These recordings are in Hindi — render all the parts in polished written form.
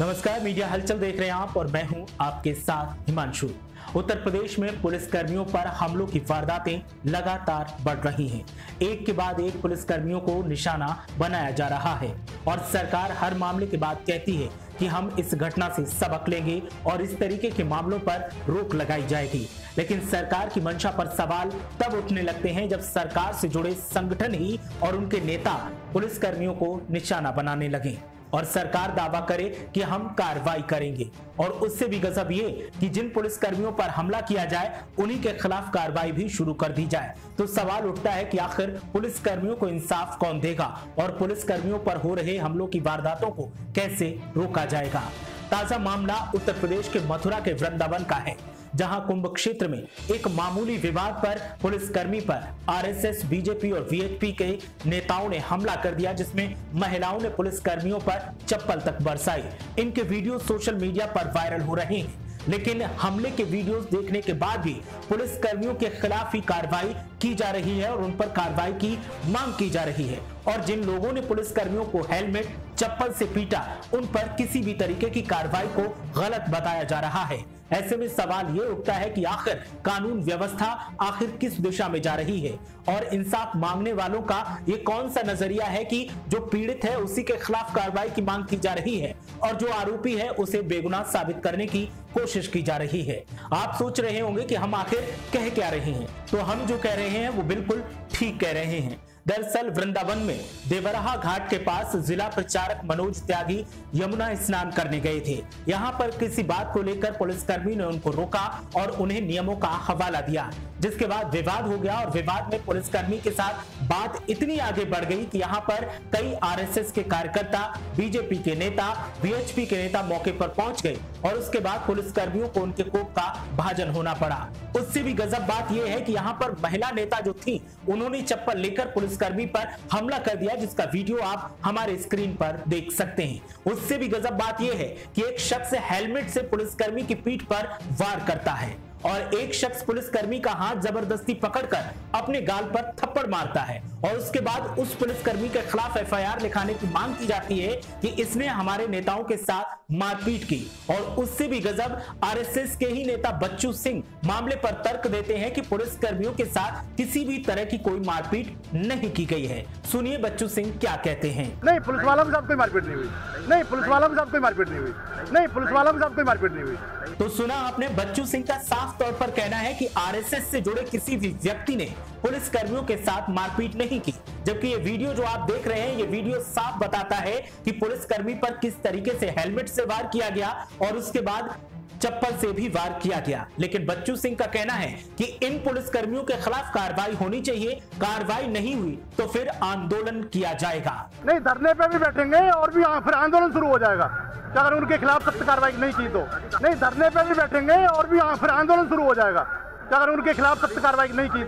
नमस्कार, मीडिया हलचल देख रहे हैं आप और मैं हूं आपके साथ हिमांशु। उत्तर प्रदेश में पुलिस कर्मियों पर हमलों की वारदातें लगातार बढ़ रही हैं। एक के बाद एक पुलिस कर्मियों को निशाना बनाया जा रहा है और सरकार हर मामले के बाद कहती है कि हम इस घटना से सबक लेंगे और इस तरीके के मामलों पर रोक लगाई जाएगी। लेकिन सरकार की मंशा पर सवाल तब उठने लगते हैं जब सरकार से जुड़े संगठन ही और उनके नेता पुलिस कर्मियों को निशाना बनाने लगे और सरकार दावा करे कि हम कार्रवाई करेंगे। और उससे भी गजब ये कि जिन पुलिस कर्मियों पर हमला किया जाए उन्हीं के खिलाफ कार्रवाई भी शुरू कर दी जाए। तो सवाल उठता है कि आखिर पुलिस कर्मियों को इंसाफ कौन देगा और पुलिस कर्मियों पर हो रहे हमलों की वारदातों को कैसे रोका जाएगा। ताजा मामला उत्तर प्रदेश के मथुरा के वृंदावन का है, जहां कुंभ क्षेत्र में एक मामूली विवाद पर पुलिसकर्मी पर आरएसएस, बीजेपी और वीएचपी के नेताओं ने हमला कर दिया, जिसमें महिलाओं ने पुलिसकर्मियों पर चप्पल तक बरसाई। इनके वीडियो सोशल मीडिया पर वायरल हो रहे हैं, लेकिन हमले के वीडियोस देखने के बाद भी पुलिसकर्मियों के खिलाफ ही कार्रवाई की जा रही है और उन पर कार्रवाई की मांग की जा रही है। और जिन लोगों ने पुलिसकर्मियों को हेलमेट, चप्पल से पीटा, उन पर किसी भी तरीके की कार्रवाई को गलत बताया जा रहा है। ऐसे में सवाल ये उठता है कि आखिर कानून व्यवस्था आखिर किस दिशा में जा रही है और इंसाफ मांगने वालों का ये कौन सा नजरिया है कि जो पीड़ित है उसी के खिलाफ कार्रवाई की मांग की जा रही है और जो आरोपी है उसे बेगुनाह साबित करने की कोशिश की जा रही है। आप सोच रहे होंगे कि हम आखिर कह क्या रहे हैं, तो हम जो कह रहे हैं वो बिल्कुल ठीक कह रहे हैं। दरअसल वृंदावन में देवराहा घाट के पास जिला प्रचारक मनोज त्यागी यमुना स्नान करने गए थे। यहाँ पर किसी बात को लेकर पुलिसकर्मी ने उनको रोका और उन्हें नियमों का हवाला दिया, जिसके बाद विवाद हो गया और विवाद में पुलिसकर्मी के साथ बात इतनी आगे बढ़ गई कि यहाँ पर कई आरएसएस के कार्यकर्ता, बीजेपी के नेता, वीएचपी के नेता मौके पर पहुंच गए और उसके बाद पुलिसकर्मियों को उनके कोप का भाजन होना पड़ा। उससे भी गजब बात यह है कि यहाँ पर महिला नेता जो थी उन्होंने चप्पल लेकर पुलिसकर्मी पर हमला कर दिया, जिसका वीडियो आप हमारे स्क्रीन पर देख सकते हैं। उससे भी गजब बात यह है कि एक शख्स हेलमेट से पुलिसकर्मी की पीठ पर वार करता है और एक शख्स पुलिसकर्मी का हाथ जबरदस्ती पकड़कर अपने गाल पर थप्पड़ मारता है और उसके बाद उस पुलिसकर्मी के खिलाफ एफआईआर लिखाने की मांग की जाती है कि इसने हमारे नेताओं के साथ मारपीट की। और उससे भी गजब आरएसएस के ही नेता बच्चू सिंह मामले पर तर्क देते हैं कि पुलिसकर्मियों के साथ किसी भी तरह की कोई मारपीट नहीं की गई है। सुनिए बच्चू सिंह क्या कहते हैं। नहीं, पुलिस वालों के साथ कोई मारपीट नहीं हुई। नहीं, पुलिस वालों के साथ कोई मारपीट नहीं हुई। नहीं, पुलिस वालों के साथ कोई मारपीट नहीं हुई। तो सुना आपने, बच्चू सिंह का साफ तौर पर कहना है कि आरएसएस से जुड़े किसी भी व्यक्ति ने पुलिस कर्मियों के साथ मारपीट नहीं की, जबकि ये वीडियो जो आप देख रहे हैं ये वीडियो साफ बताता है कि पुलिसकर्मी पर किस तरीके से हेलमेट से वार किया गया और उसके बाद चप्पल से भी वार किया गया। लेकिन बच्चू सिंह का कहना है कि इन पुलिसकर्मियों के खिलाफ कार्रवाई होनी चाहिए, कार्रवाई नहीं हुई तो फिर आंदोलन किया जाएगा। नहीं, धरने पे भी बैठेंगे और भी फिर आंदोलन शुरू हो जाएगा अगर उनके खिलाफ सख्त कार्रवाई नहीं की तो। नहीं, धरने पे भी बैठेंगे और भी फिर आंदोलन शुरू हो जाएगा अगर उनके खिलाफ सख्त कार्रवाई नहीं की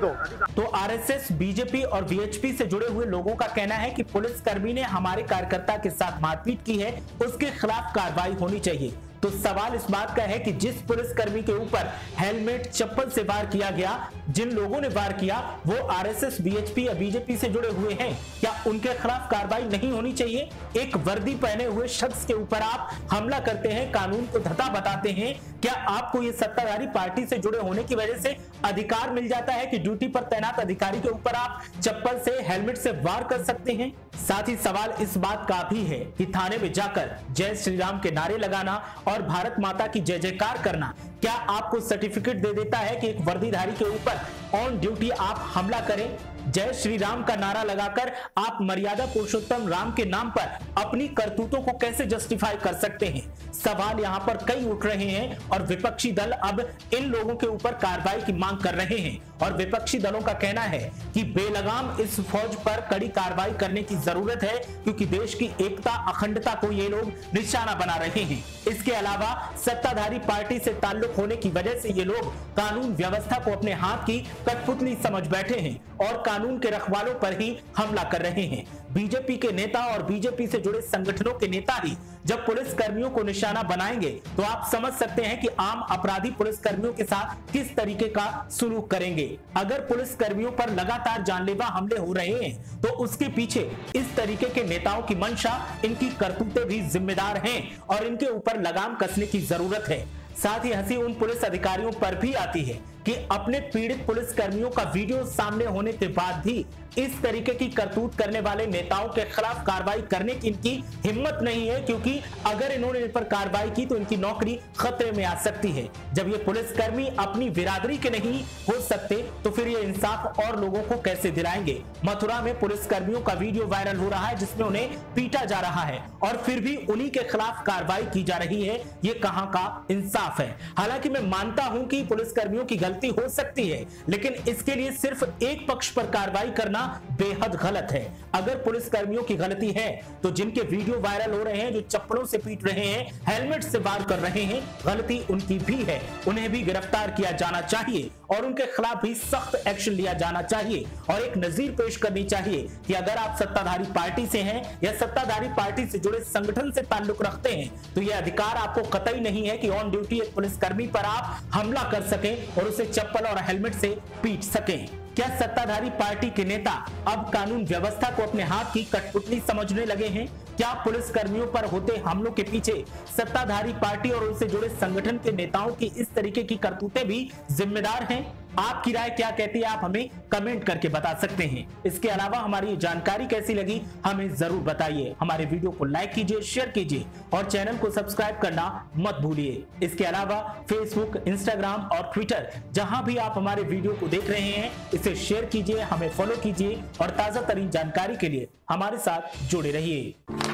तो आरएसएस, बीजेपी और वीएचपी से जुड़े हुए लोगों का कहना है कि पुलिसकर्मी ने हमारे कार्यकर्ता के साथ मारपीट की है, उसके खिलाफ कार्रवाई होनी चाहिए। तो सवाल इस बात का है कि जिस पुलिसकर्मी के ऊपर हेलमेट, चप्पल से वार किया गया, जिन लोगों ने वार किया वो आरएसएस, बीएचपी या बीजेपी से जुड़े हुए हैं, क्या उनके खिलाफ कार्रवाई नहीं होनी चाहिए? एक वर्दी पहने हुए शख्स के ऊपर आप हमला करते हैं, कानून को धता बताते हैं, क्या आपको ये सत्ताधारी पार्टी से जुड़े होने की वजह से अधिकार मिल जाता है कि ड्यूटी पर तैनात अधिकारी के ऊपर आप चप्पल से, हेलमेट से वार कर सकते हैं? साथ ही सवाल इस बात का भी है कि थाने में जाकर जय श्री राम के नारे लगाना और भारत माता की जय जयकार करना क्या आपको सर्टिफिकेट दे देता है कि एक वर्दीधारी के ऊपर ऑन ड्यूटी आप हमला करें? जय श्री राम का नारा लगाकर आप मर्यादा पुरुषोत्तम राम के नाम पर अपनी करतूतों को कैसे जस्टिफाई कर सकते हैं? सवाल यहाँ पर कई उठ रहे हैं और विपक्षी दल अब इन लोगों के ऊपर कार्रवाई की मांग कर रहे हैं और विपक्षी दलों का कहना है कि बेलगाम इस फौज पर कड़ी कार्रवाई करने की जरूरत है, क्योंकि देश की एकता, अखंडता को ये लोग निशाना बना रहे हैं। इसके अलावा सत्ताधारी पार्टी से ताल्लुक होने की वजह से ये लोग कानून व्यवस्था को अपने हाथ की कठपुतली समझ बैठे हैं और कानून के रखवालों पर ही हमला कर रहे हैं। बीजेपी के नेता और बीजेपी से जुड़े संगठनों के नेता ही जब पुलिस कर्मियों को निशाना बनाएंगे तो आप समझ सकते हैं कि आम अपराधी पुलिस कर्मियों के साथ किस तरीके का सलूक करेंगे। अगर पुलिस कर्मियों पर लगातार जानलेवा हमले हो रहे हैं तो उसके पीछे इस तरीके के नेताओं की मंशा, इनकी करतूतें भी जिम्मेदार हैं और इनके ऊपर लगाम कसने की जरूरत है। साथ ही हंसी उन पुलिस अधिकारियों पर भी आती है कि अपने पीड़ित पुलिस कर्मियों का वीडियो सामने होने के बाद भी इस तरीके की करतूत करने वाले नेताओं के खिलाफ कार्रवाई करने की इनकी हिम्मत नहीं है, क्योंकि अगर इन्होंने इन पर कार्रवाई की तो इनकी नौकरी खतरे में आ सकती है। जब ये पुलिसकर्मी अपनी बिरादरी के नहीं हो सकते तो फिर ये इंसाफ और लोगों को कैसे दिलाएंगे। मथुरा में पुलिसकर्मियों का वीडियो वायरल हो रहा है जिसमें उन्हें पीटा जा रहा है और फिर भी उन्हीं के खिलाफ कार्रवाई की जा रही है। ये कहां का इंसाफ है। हालांकि मैं मानता हूं कि पुलिसकर्मियों की गलती हो सकती है, लेकिन इसके लिए सिर्फ एक पक्ष पर कार्रवाई करना बेहद गलत है। अगर पुलिसकर्मियों की गलती है तो जिनके वीडियो वायरल हो रहे हैं, जो चप्पलों से पीट रहे हैं, हेलमेट से वार कर रहे हैं, गलती उनकी भी है। उन्हें भी गिरफ्तार किया जाना चाहिए और उनके खिलाफ भी सख्त एक्शन लिया जाना चाहिए और एक नजीर पेश करनी चाहिए कि अगर आप सत्ताधारी पार्टी से हैं या सत्ताधारी पार्टी से जुड़े संगठन से ताल्लुक रखते हैं तो यह अधिकार आपको कतई नहीं है कि ऑन ड्यूटी एक पुलिसकर्मी पर आप हमला कर सकें और उसे चप्पल और हेलमेट से पीट सकें। क्या सत्ताधारी पार्टी के नेता अब कानून व्यवस्था को अपने हाथ की कठपुतली समझने लगे हैं? क्या पुलिस कर्मियों पर होते हमलों के पीछे सत्ताधारी पार्टी और उनसे जुड़े संगठन के नेताओं की इस तरीके की करतूतें भी जिम्मेदार हैं? आपकी राय क्या कहती है, आप हमें कमेंट करके बता सकते हैं। इसके अलावा हमारी जानकारी कैसी लगी हमें जरूर बताइए। हमारे वीडियो को लाइक कीजिए, शेयर कीजिए और चैनल को सब्सक्राइब करना मत भूलिए। इसके अलावा फेसबुक, इंस्टाग्राम और ट्विटर जहां भी आप हमारे वीडियो को देख रहे हैं इसे शेयर कीजिए, हमें फॉलो कीजिए और ताजा तरीन जानकारी के लिए हमारे साथ जुड़े रहिए।